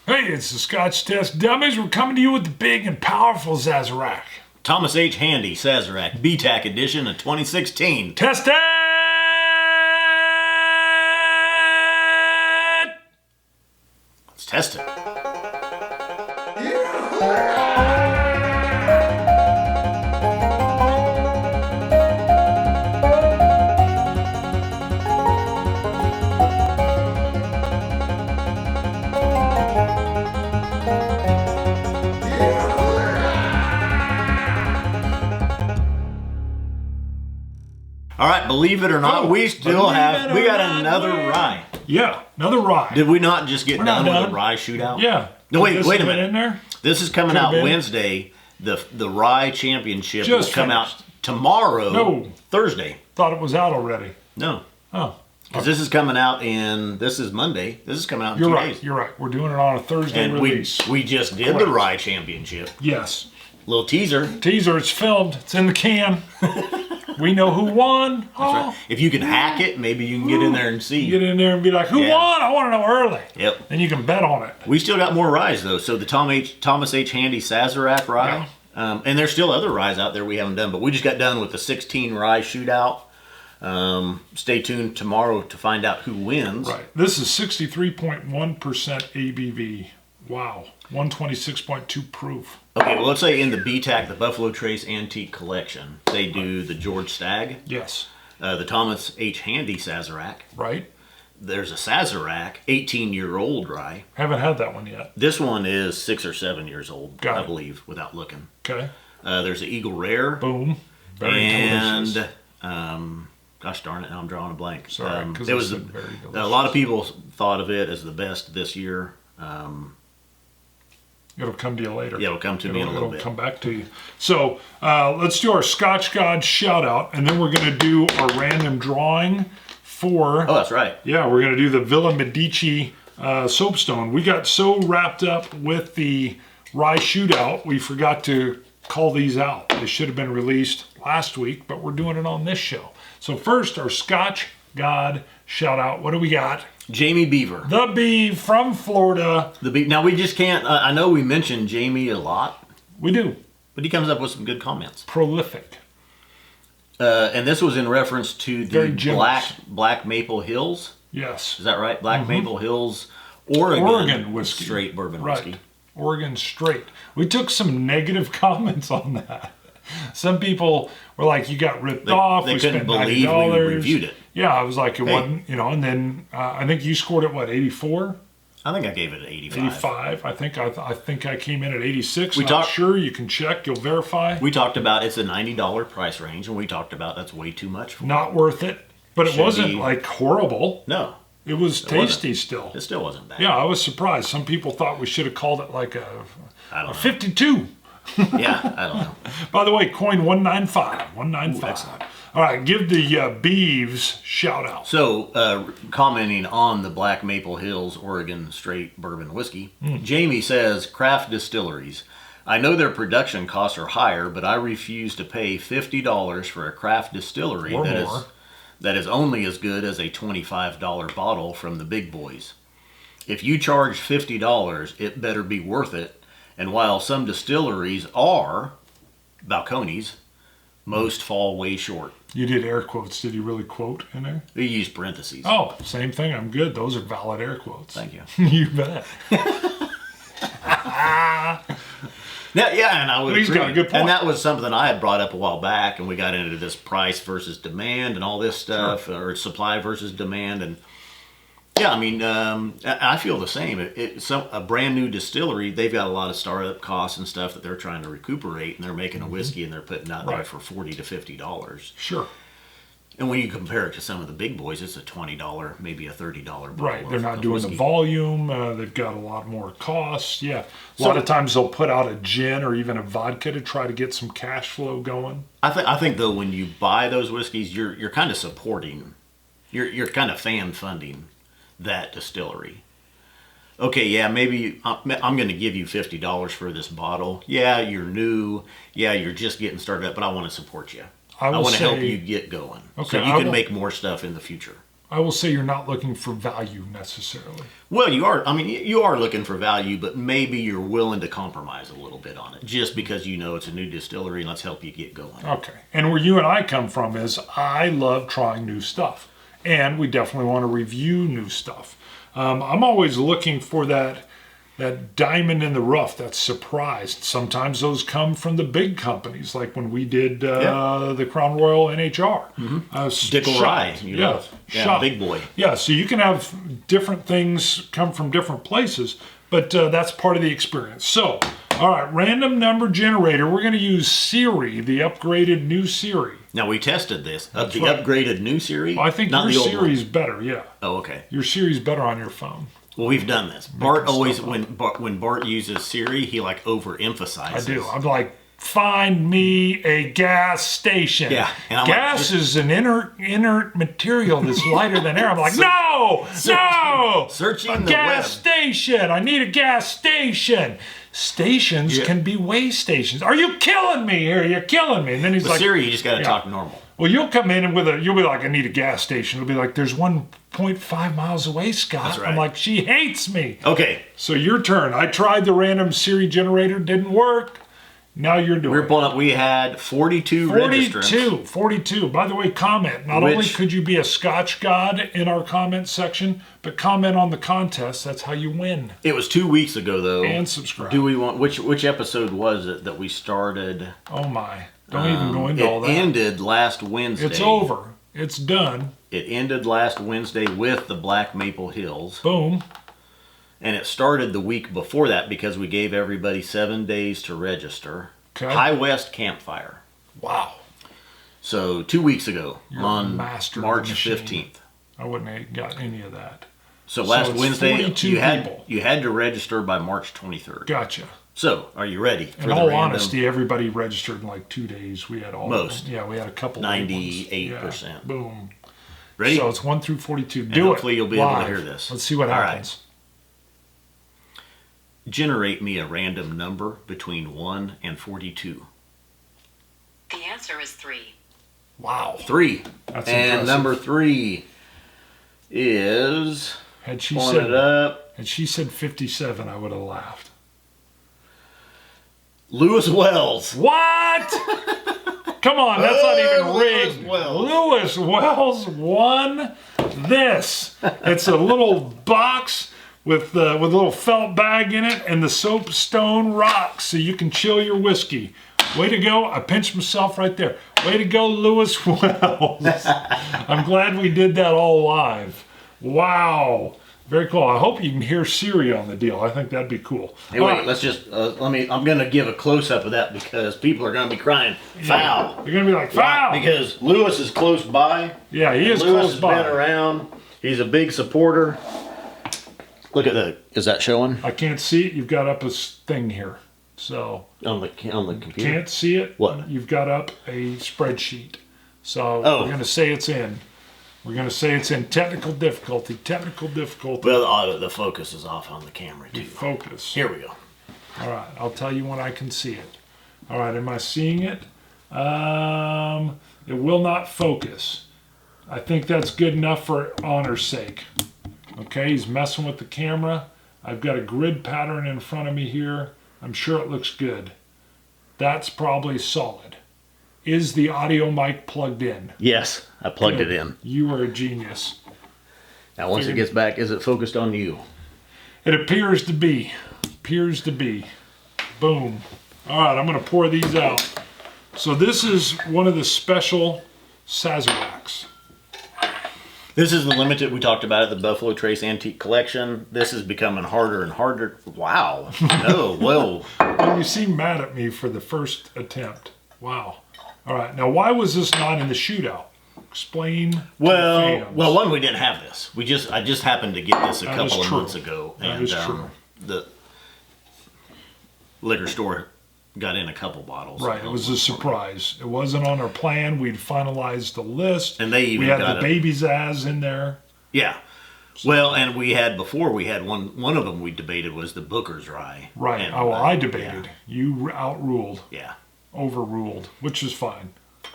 Hey, it's the Scotch Test Dummies. We're coming to you with the big and powerful Sazerac. Thomas H. Handy Sazerac BTAC edition of 2016. Test it! Let's test it. All right, believe it or not, we got another rye. Yeah, another rye. Did we not just get done with a rye shootout? Yeah. No, wait a minute. In there? This is coming out Wednesday. The rye championship Just will come out tomorrow. No. Thursday. Thought it was out already. No. Oh. Because this is coming out this is Monday. This is coming out in 2 days. You're right. We're doing it on a Thursday release. We just did the rye championship. Yes. Little teaser. Teaser, it's filmed. It's in the can. We know who won. That's right. If you can hack it, maybe you can get in there and see. Get in there and be like, who won? I want to know early. Yep. Then you can bet on it. We still got more ryes, though. So the Thomas H. Handy Sazerac rye. Yeah. And there's still other ryes out there we haven't done, but we just got done with the 16 rye shootout. Stay tuned tomorrow to find out who wins. Right. This is 63.1% ABV. Wow. 126.2 proof. Okay, well, let's say in the BTAC, the Buffalo Trace Antique Collection, they do the George Stagg. Yes. The Thomas H. Handy Sazerac. Right. There's a Sazerac, 18-year-old rye. Haven't had that one yet. This one is 6 or 7 years old, I believe, without looking. Okay. There's an Eagle Rare. Boom. Very delicious. Gosh darn it, now I'm drawing a blank. Sorry, it was a lot of people thought of it as the best this year. It'll come to you later. Yeah, it'll come to me in a little bit. It'll come back to you. So let's do our Scotch God shout out, and then we're going to do our random drawing for... Oh, that's right. Yeah, we're going to do the Villa Medici soapstone. We got so wrapped up with the rye shootout, we forgot to call these out. They should have been released last week, but we're doing it on this show. So first, our Scotch God shout out. What do we got? Jamie Beaver. The Beav from Florida. The Beav. Now, we just can't... I know we mention Jamie a lot. We do. But he comes up with some good comments. Prolific. And this was in reference to the Black Maple Hills. Yes. Is that right? Black Maple Hills, Oregon whiskey. Straight bourbon whiskey. Oregon Straight. We took some negative comments on that. Some people were like, you got ripped off. They couldn't believe we reviewed it. Yeah, I was like, it wasn't, and then I think you scored at what, 84? I think I gave it an 85. 85. I think I came in at 86. Not sure. You can check. You'll verify. We talked about it's a $90 price range, and we talked about that's way too much for Not worth it. But it wasn't like horrible. No. It was tasty still. It still wasn't bad. Yeah, I was surprised. Some people thought we should have called it like a 52. Yeah, I don't know. By the way, coin 195. 195. All right, give the Beavs shout out. So, commenting on the Black Maple Hills Oregon Straight Bourbon Whiskey, Jamie says, craft distilleries. I know their production costs are higher, but I refuse to pay $50 for a craft distillery that is only as good as a $25 bottle from the big boys. If you charge $50, it better be worth it. And while some distilleries are balconies, most fall way short. You did air quotes. Did you really quote in there? They use parentheses. Oh, same thing. I'm good. Those are valid air quotes. Thank you. You bet. Yeah, and I would He's agree. got a good point. And that was something I had brought up a while back, and we got into this price versus demand and all this stuff, or supply versus demand. And yeah, I mean, I feel the same. A brand new distillery, they've got a lot of startup costs and stuff that they're trying to recuperate, and they're making a whiskey and they're putting out there for $40 to $50. Sure. And when you compare it to some of the big boys, it's a $20, maybe a $30 bottle. Right, they're not doing the volume. They've got a lot more costs. Yeah, a lot of times they'll put out a gin or even a vodka to try to get some cash flow going. I think though, when you buy those whiskeys, you're kind of supporting, you're kind of fan funding that distillery. Okay, yeah, maybe I'm going to give you $50 for this bottle. Yeah, you're new. Yeah, you're just getting started up, but I want to support you. I want to help you get going, so you can make more stuff in the future. I will say you're not looking for value necessarily. Well, you are. I mean, you are looking for value, but maybe you're willing to compromise a little bit on it, just because you know it's a new distillery and let's help you get going. Okay. And where you and I come from is I love trying new stuff, and we definitely want to review new stuff. I'm always looking for that diamond in the rough, that surprise. Sometimes those come from the big companies, like when we did the Crown Royal NHR. Dickel Rye, shot. Big boy. Yeah, so you can have different things come from different places, but that's part of the experience. So, all right, random number generator. We're going to use Siri, the upgraded new Siri. Now, we tested this. Upgraded new Siri? Well, I think not your the old Siri's one. better, yeah. Oh, okay. Your Siri's better on your phone. Well, we've done this. Bart always, when Bart uses Siri, he like overemphasizes. I do. I'm like, find me a gas station. Yeah. And I'm gas is an inert material that's lighter than air. I'm like, no! Searching a the gas web. station. I need a gas station. Stations can be way stations. Are you killing me here? You're killing me. And then he's With like, Siri, you just got to talk normal. Well, you'll come in and you'll be like, I need a gas station. It'll be like, there's 1.5 miles away, Scott. That's right. I'm like, she hates me. Okay. So your turn. I tried the random Siri generator, didn't work. Now you're doing We're pulling up. We had 42 registrants. 42. By the way, comment. Not only could you be a Scotch god in our comment section, but comment on the contest. That's how you win. It was 2 weeks ago, though. And subscribe. Do we want which episode was it that we started? Oh my! Don't even go into all that. It ended last Wednesday. It's over. It's done. It ended last Wednesday with the Black Maple Hills. Boom. And it started the week before that because we gave everybody 7 days to register. Okay. High West Campfire. Wow. So 2 weeks ago on March master of the machine. 15th. I wouldn't have got any of that. So last it's Wednesday 42 you people. had to register by March 23rd. Gotcha. So, are you ready for In all honesty, everybody registered in like 2 days. We had all Most. of them. Yeah, we had a couple. 98%. Yeah. Boom. Ready? So it's 1 through 42. And Do hopefully it. you'll be able to live. hear this. Let's see what All happens. Generate me a random number between 1 and 42. The answer is 3. Wow. 3. That's and impressive. number 3 is Had she pulling it up. Had she said 57, I would have laughed. Lewis Wells. What? Come on, that's not even Lewis rigged. Wells. Lewis Wells won this. It's a little box with a little felt bag in it and the soapstone rocks so you can chill your whiskey. Way to go. I pinched myself right there. Way to go, Lewis Wells. I'm glad we did that all live. Wow. Very cool. I hope you can hear Siri on the deal. I think that'd be cool. Hey, wait, let's just, I'm going to give a close-up of that because people are going to be crying, foul. You're going to be like, foul. Because Lewis is close by. Yeah, he is Lewis close has by. been around. He's a big supporter. Look at is that showing? I can't see it. You've got up a thing here. So On the computer? can't see it. What? You've got up a spreadsheet. So Oh. we're going to say it's in. We're going to say it's in technical difficulty. Technical difficulty. Well, the focus is off on the camera, too. Focus. Here we go. All right. I'll tell you when I can see it. All right. Am I seeing it? It will not focus. I think that's good enough for honor's sake. Okay. He's messing with the camera. I've got a grid pattern in front of me here. I'm sure it looks good. That's probably solid. Is the audio mic plugged in? Yes, I plugged it in. You are a genius. Now, once it gets back, is it focused on you? It appears to be. Appears to be. Boom. All right, I'm going to pour these out. So this is one of the special Sazeracs. This is the limited we talked about at the Buffalo Trace Antique Collection. This is becoming harder and harder. Wow. No, whoa. Well, you seem mad at me for the first attempt. Wow. All right. Now, why was this not in the shootout? Explain. to the fans. Well, one, we didn't have this. I just happened to get this a That is couple of true. months ago. That is true. The liquor store got in a couple bottles. Right, it was a surprise. It wasn't on our plan. We'd finalized the list. And they even we had got the it. baby's ass in there. Yeah. Well, and we had one of them we debated was the Booker's Rye. Right. And, I debated. You outruled, Yeah. overruled, which is fine.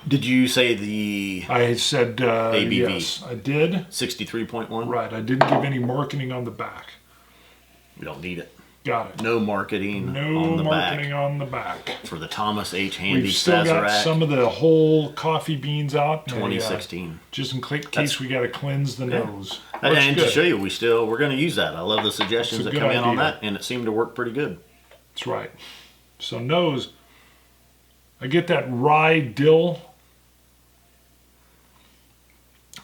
Did you say the I said ABV? yes, I did. 63.1? Right, I didn't give any marketing on the back. We don't need it. Got it. No marketing No on the marketing back. on the back. For the Thomas H. Handy We've still got Sazerac some of the whole coffee beans out. 2016. Just in case we got to cleanse the nose. And Looks to show good. you, we're going to use that. I love the suggestions That's that a come good in on idea. that, and it seemed to work pretty good. That's right. So nose, I get that rye dill.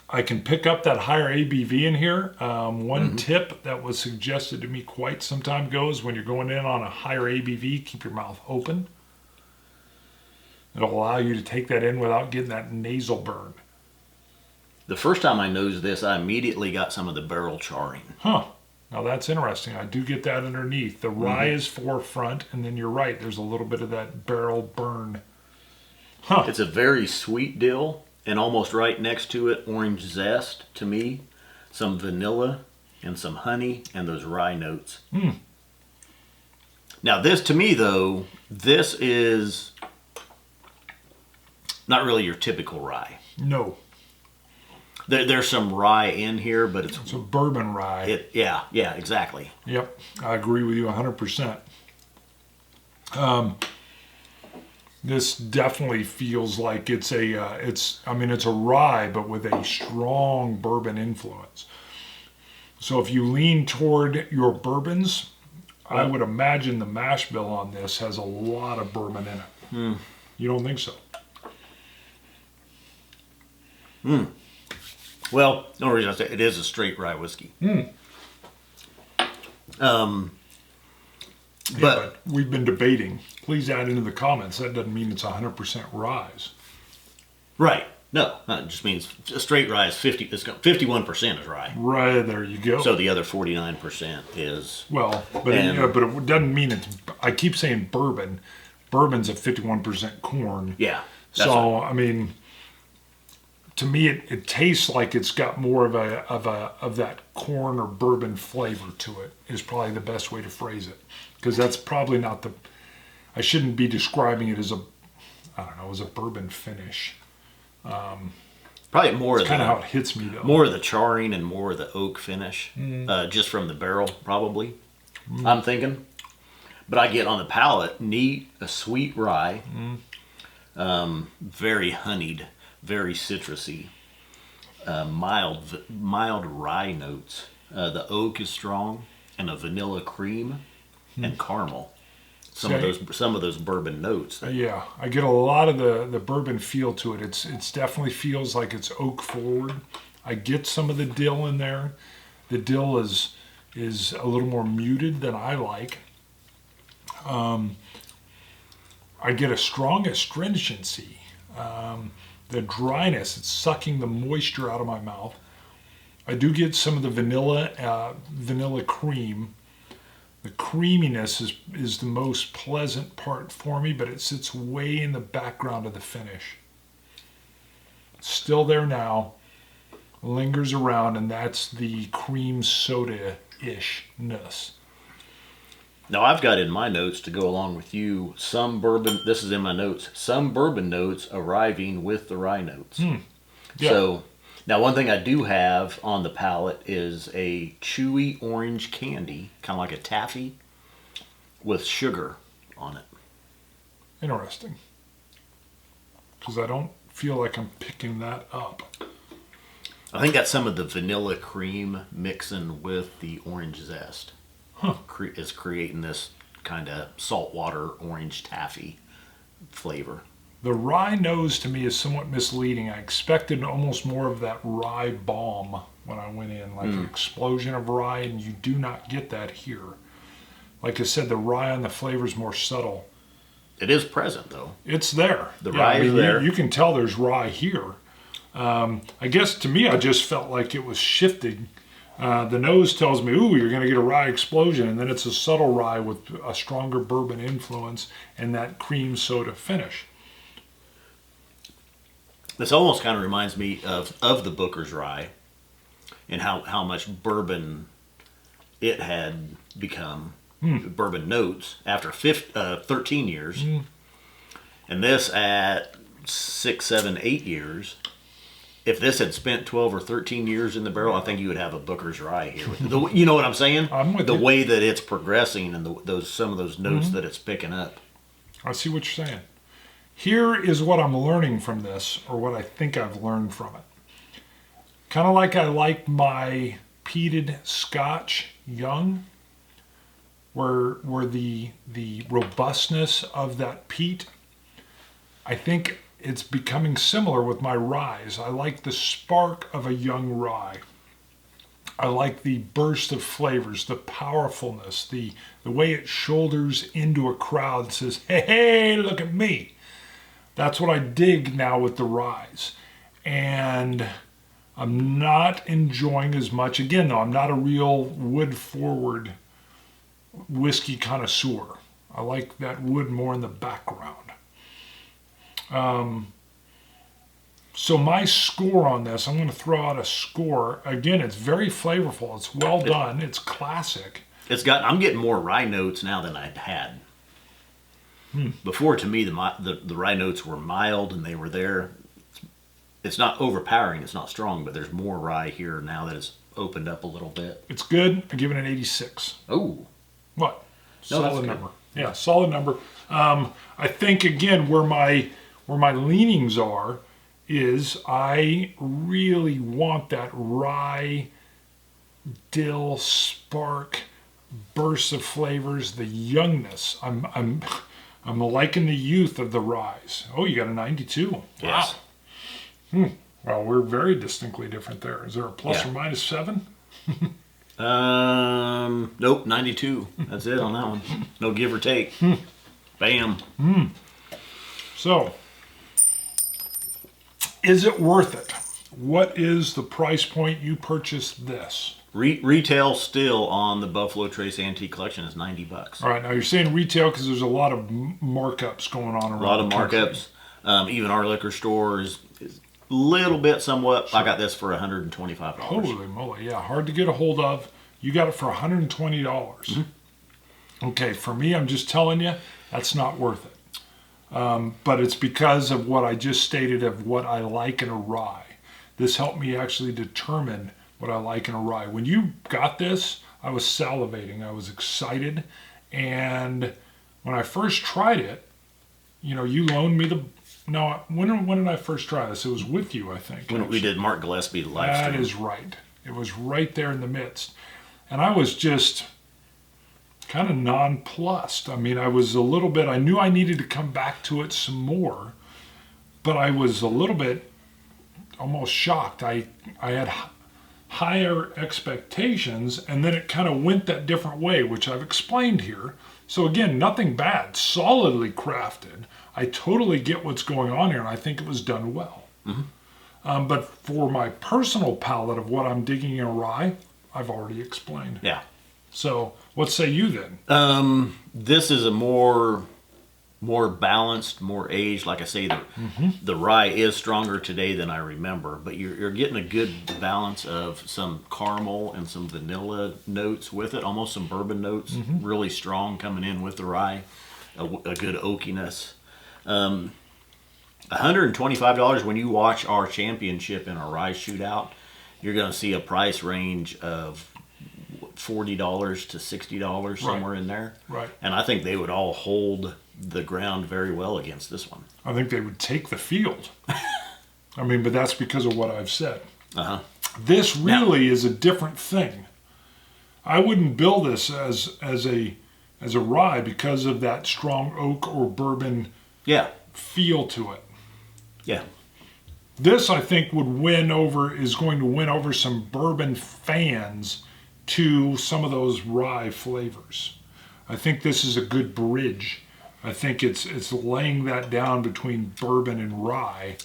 I can pick up that higher ABV in here. One tip that was suggested to me quite some time ago is when you're going in on a higher ABV, keep your mouth open. It'll allow you to take that in without getting that nasal burn. The first time I nosed this, I immediately got some of the barrel charring. Huh. Now that's interesting. I do get that underneath. The rye is forefront, and then you're right. There's a little bit of that barrel burn. Huh. It's a very sweet dill, and almost right next to it, orange zest to me, some vanilla and some honey, and those rye notes. Now this, to me though, this is not really your typical rye. No. There's some rye in here, but It's a bourbon rye. yeah, exactly. Yep. I agree with you 100%. This definitely feels like it's a rye, but with a strong bourbon influence. So if you lean toward your bourbons, I would imagine the mash bill on this has a lot of bourbon in it. You don't think so? Well, no reason I say it is a straight rye whiskey. But we've been debating. Please add into the comments. That doesn't mean it's 100% rise. Right. No, it just means a straight rye is 51% is rye. Right, there you go. So the other 49% is. Well, but it doesn't mean it's. I keep saying bourbon. Bourbon's at 51% corn. Yeah. So I mean, to me, it tastes like it's got more of that corn or bourbon flavor to it. Is probably the best way to phrase it, because that's probably not the. I shouldn't be describing it as as a bourbon finish. Probably more of Kind of how it hits me though. more of the charring and more of the oak finish, just from the barrel, probably. I'm thinking, but I get on the palate neat, a sweet rye, very honeyed, very citrusy, mild rye notes. The oak is strong, and a vanilla cream and caramel. Some of those bourbon notes. Yeah, I get a lot of the bourbon feel to it. It's definitely feels like it's oak forward. I get some of the dill in there. The dill is a little more muted than I like. I get a strong astringency. The dryness, it's sucking the moisture out of my mouth. I do get some of the vanilla cream. The creaminess is the most pleasant part for me, but it sits way in the background of the finish. It's still there now, lingers around, and that's the cream soda-ish-ness. Now I've got in my notes to go along with you some bourbon. This is in my notes. Some bourbon notes arriving with the rye notes. Yeah. So now one thing I do have on the palate is a chewy orange candy, kind of like a taffy, with sugar on it. Interesting. Because I don't feel like I'm picking that up. I think that's some of the vanilla cream mixing with the orange zest. Is creating this kind of saltwater orange taffy flavor. The rye nose to me is somewhat misleading. I expected almost more of that rye bomb when I went in, like an explosion of rye, and you do not get that here. Like I said, the rye on the flavor is more subtle. It is present though. It's there. The rye is there. You can tell there's rye here. I guess to me, I just felt like it was shifting. The nose tells me, ooh, you're going to get a rye explosion, and then it's a subtle rye with a stronger bourbon influence and that cream soda finish. This almost kind of reminds me of the Booker's Rye and how much bourbon it had become, bourbon notes, after 13 years. And this at 6, 7, 8 years. If this had spent 12 or 13 years in the barrel, I think you would have a Booker's Rye here. You know what I'm saying? I'm with the you. way that it's progressing and some of those notes that it's picking up. I see what you're saying. Here is what I'm learning from this, or what I think I've learned from it. Kind of like I like my peated Scotch young, where the robustness of that peat, I think it's becoming similar with my ryes. I like the spark of a young rye. I like the burst of flavors, the powerfulness, the way it shoulders into a crowd and says, hey, look at me. That's what I dig now with the ryes. And I'm not enjoying as much. Again, though, I'm not a real wood-forward whiskey connoisseur. I like that wood more in the background. So my score on this, I'm going to throw out a score. Again, it's very flavorful. It's well done. It's classic. I'm getting more rye notes now than I'd had. Before, to me, the rye notes were mild and they were there. It's not overpowering. It's not strong, but there's more rye here now that it's opened up a little bit. It's good. I give it an 86. Oh. What? No, that's Solid good. number. Yeah, solid number. I think, again, where my leanings are is I really want that rye, dill, spark, burst of flavors, the youngness. I'm liking the youth of the ryes. Oh, you got a 92. Yes. Wow. Well, we're very distinctly different there. Is there a plus Yeah. or minus 7? Nope, 92. That's it on that one. No give or take. Bam. So, is it worth it? What is the price point you purchased this? Retail still on the Buffalo Trace Antique Collection is $90. All right, now you're saying retail because there's a lot of markups going on around A lot of the country. markups. Even our liquor store is a little bit somewhat. I got this for $125. Holy moly, yeah, hard to get a hold of. You got it for $120. Okay, for me, I'm just telling you, that's not worth it. But it's because of what I just stated of what I like in a rye. This helped me actually determine what I like in a rye. When you got this, I was salivating. I was excited. And when I first tried it, you loaned me when did I first try this? It was with you, I think. When we did Mark Gillespie live That stream. is right. It was right there in the midst. And I was just kind of nonplussed. I mean, I was a little bit, I knew I needed to come back to it some more, but I was a little bit almost shocked. I had higher expectations, and then it kind of went that different way, which I've explained here. So again, nothing bad, solidly crafted. I totally get what's going on here, and I think it was done well. But for my personal palate of what I'm digging in a rye, I've already explained. Yeah. So what say you then? This is a more balanced, more aged. Like I say, the rye is stronger today than I remember, but you're getting a good balance of some caramel and some vanilla notes with it, almost some bourbon notes, really strong coming in with the rye, a good oakiness. $125 when you watch our championship in a rye shootout, you're going to see a price range of $40 to $60 somewhere in there. Right. And I think they would all hold the ground very well against this one. I think they would take the field. I mean, but that's because of what I've said. This really is a different thing. I wouldn't bill this as a rye because of that strong oak or bourbon feel to it. Yeah. This, I think, is going to win over some bourbon fans to some of those rye flavors. I think this is a good bridge. I think it's laying that down between bourbon and rye.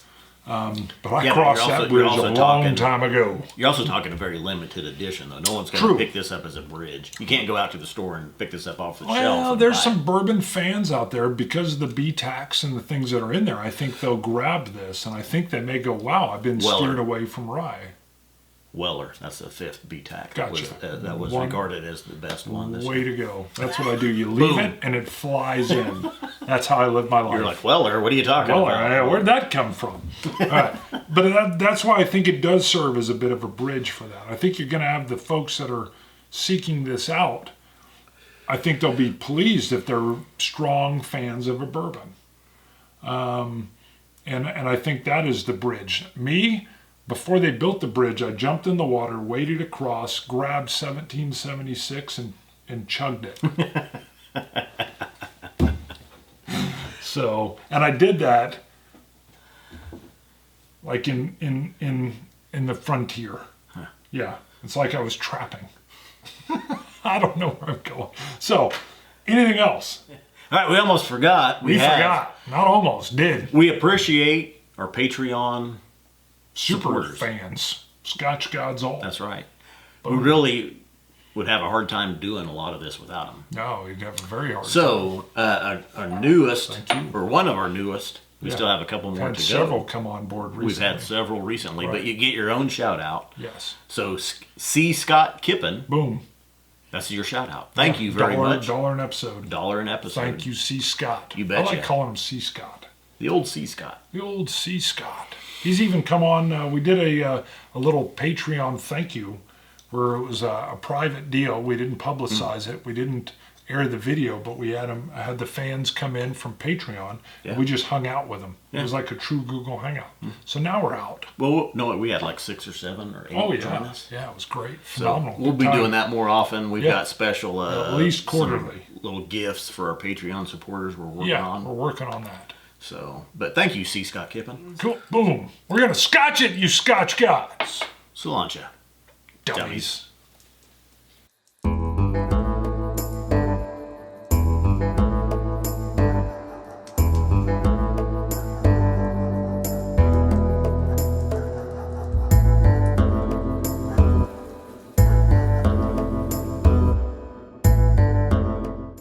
But I crossed that bridge a long time ago. You're also talking a very limited edition, though. No one's going to pick this up as a bridge. You can't go out to the store and pick this up off the shelf. Well, there's some bourbon fans out there because of the BTACs and the things that are in there. I think they'll grab this, and I think they may go, wow, I've been steered away from rye. Weller, that's the 5th BTAC. Gotcha. That was regarded as the best one this Way year. to go. That's what I do. You leave it, and it flies in. That's how I live my life. You're like, Weller, what are you talking Well, about? where'd that come from? All right. But that's why I think it does serve as a bit of a bridge for that. I think you're going to have the folks that are seeking this out. I think they'll be pleased if they're strong fans of a bourbon. And I think that is the bridge. Me, before they built the bridge, I jumped in the water, waded across, grabbed 1776 and chugged it. So, and I did that like in the frontier. Huh. Yeah, it's like I was trapping. I don't know where I'm going. So, anything else? All right, we almost forgot. We forgot. Not almost, did. We appreciate our Patreon Super supporters. fans. Scotch gods all. That's right. We really would have a hard time doing a lot of this without them. No, you'd have a very hard time. So, our newest, or one of our newest, we Yeah. still have a couple more Had to several go. come on board recently. We've had several recently, Right. but you get your own shout out. Yes. So, C. Scott Kippen, Boom. that's your shout out. Thank you very much. $1 an episode. $1 an episode. Thank you, C. Scott. You I betcha. like calling him C. Scott. The old C. Scott. The old C. Scott. He's even come on. We did a little Patreon thank you where it was a private deal. We didn't publicize it. We didn't air the video, but we had him. I had the fans come in from Patreon. Yeah. We just hung out with them. Yeah. It was like a true Google Hangout. So now we're out. Well, no, we had like 6 or 7 or 8 Oh join yeah, us. yeah, it was great, So phenomenal. we'll Good be time. doing that more often. We've Yeah. got special, At least some quarterly. little gifts for our Patreon supporters we're working Yeah, on. we're working on that. So, but thank you, C. Scott Kippen. Cool. Boom. We're gonna scotch it, you Scotch gods. Cilantro. Dummies.